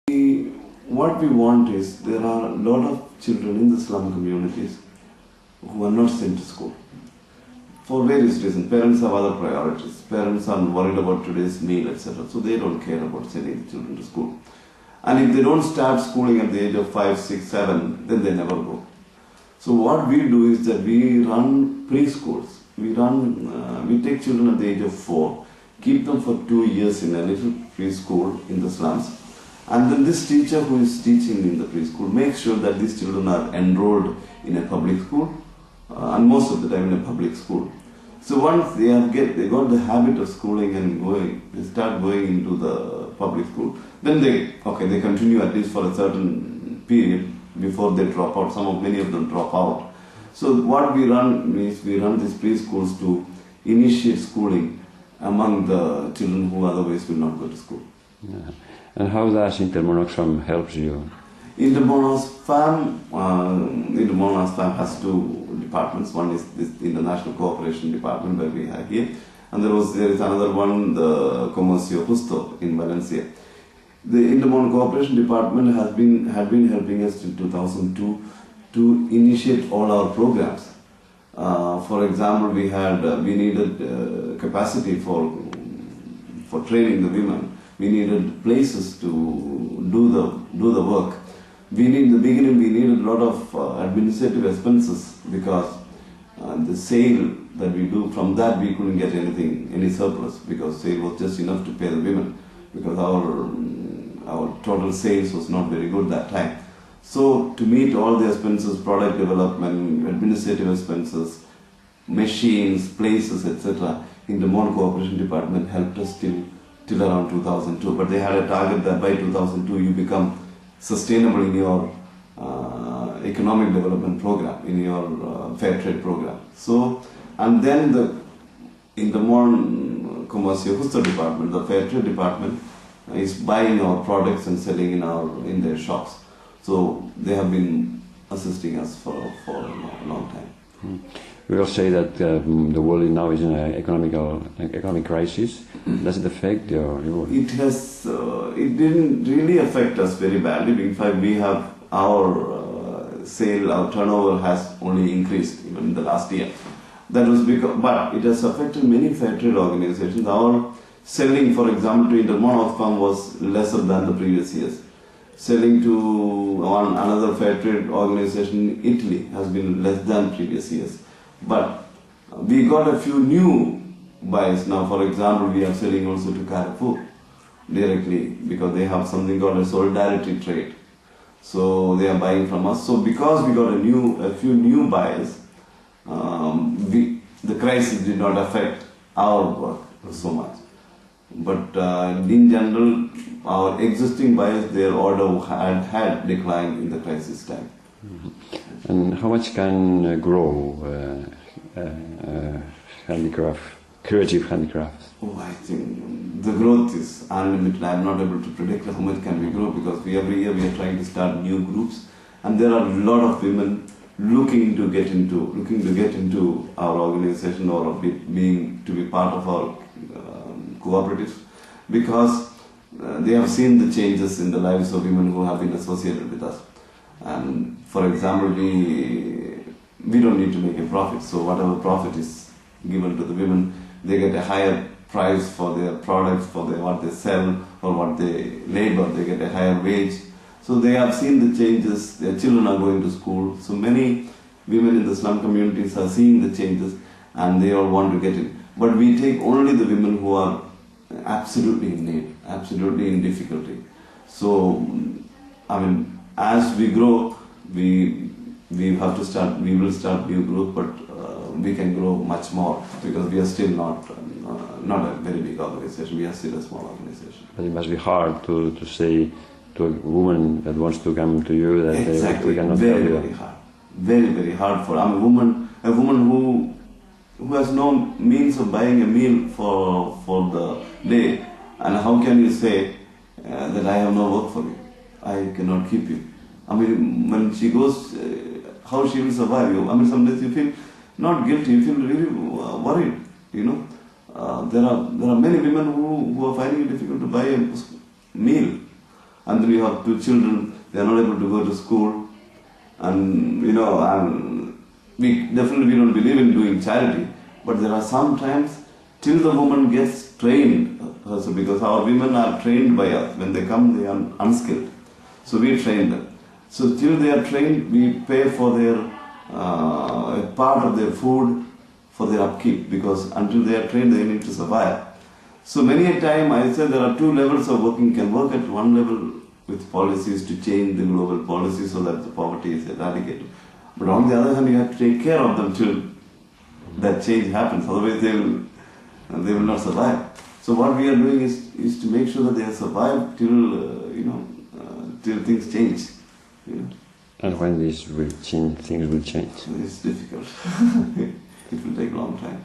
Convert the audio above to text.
What we want is, there are a lot of children in the slum communities who are not sent to school for various reasons. Parents have other priorities. Parents are worried about today's meal, etc. So they don't care about sending the children to school. And if they don't start schooling at the age of 5, 6, 7, then they never go. So what we do is that we run preschools. We take children at the age of 4, keep them for 2 years in a little preschool in the slums. And then this teacher who is teaching in the preschool makes sure that these children are enrolled in a public school, and most of the time in a public school. So once they got the habit of schooling and they start going into the public school, then they continue at least for a certain period before they drop out. Many of them drop out. So what we run is, we run these preschools to initiate schooling among the children who otherwise will not go to school. Yeah. And how does Intermon Oxfam helps you? Intermon Oxfam has 2 departments. One is this International Cooperation Department that we have here, and there is another one, the Comercio Justo in Valencia. The Intermon Cooperation Department had been helping us in 2002 to initiate all our programs. For example, we needed capacity for training the women. We needed places to do the work. In the beginning we needed a lot of administrative expenses, because the sale that we do, from that we couldn't get any surplus, because sale was just enough to pay the women, because our total sales was not very good that time. So to meet all the expenses, product development, administrative expenses, machines, places, etc., Intermon Cooperation Department helped us till around 2002. But they had a target that by 2002 you become sustainable in your economic development program, in your fair trade program. So, and then the Intermon Comercio Justo department, the fair trade department, is buying our products and selling in their shops. So they have been assisting us for a long time. We will say that the world now is in an economic crisis. Does it affect your work? It didn't really affect us very badly. In fact, we have our turnover has only increased even in the last year. That was because, but it has affected many fair trade organizations. Our selling, for example, to Intermon Oxfam was lesser than the previous years. Selling to another fair trade organization in Italy has been less than previous years. But we got a few new buys now. For example, we are selling also to Carrefour directly, because they have something called a solidarity trade. So they are buying from us. So because we got a few new buyers, the crisis did not affect our work so much. But in general, our existing buyers, their order had declined in the crisis time. Mm-hmm. And how much can grow creative handicrafts? Oh, I think the growth is unlimited. I'm not able to predict how much can we grow, because every year we are trying to start new groups, and there are a lot of women looking to get into our organization, or to be part of our cooperatives, because they have seen the changes in the lives of women who have been associated with us. And for example, we don't need to make a profit, so whatever profit is given to the women, they get a higher price for their products, for what they sell, or what they labor. They get a higher wage. So they have seen the changes. Their children are going to school. So many women in the slum communities are seeing the changes, and they all want to get in. But we take only the women who are absolutely in need, absolutely in difficulty. So, I mean, as we grow, we will start new group, but we can grow much more, because we are still not a very big organization. We are still a small organization. But it must be hard to say to a woman that wants to come to you that exactly. We cannot very, help you. Very hard. Very, very hard for a woman who has no means of buying a meal for the day. And how can you say that I have no work for you? I cannot keep you. I mean, when she goes, how she will survive you? I mean, some days you feel not guilty, you feel really worried, you know. There are many women who are finding it difficult to buy a meal. and then you have 2 children, they are not able to go to school, and we definitely don't believe in doing charity, but there are some times till the woman gets trained, also because our women are trained by us. When they come, they are unskilled, so we train them. So till they are trained, we pay for their a part of their food for their upkeep, because until they are trained, they need to survive. So many a time I say there are 2 levels of working. You can work at one level with policies to change the global policy so that the poverty is eradicated. But on the other hand, you have to take care of them till that change happens. Otherwise, they will not survive. So what we are doing is to make sure that they survive till till things change. And when this will change, things will change. It's difficult. It will take a long time.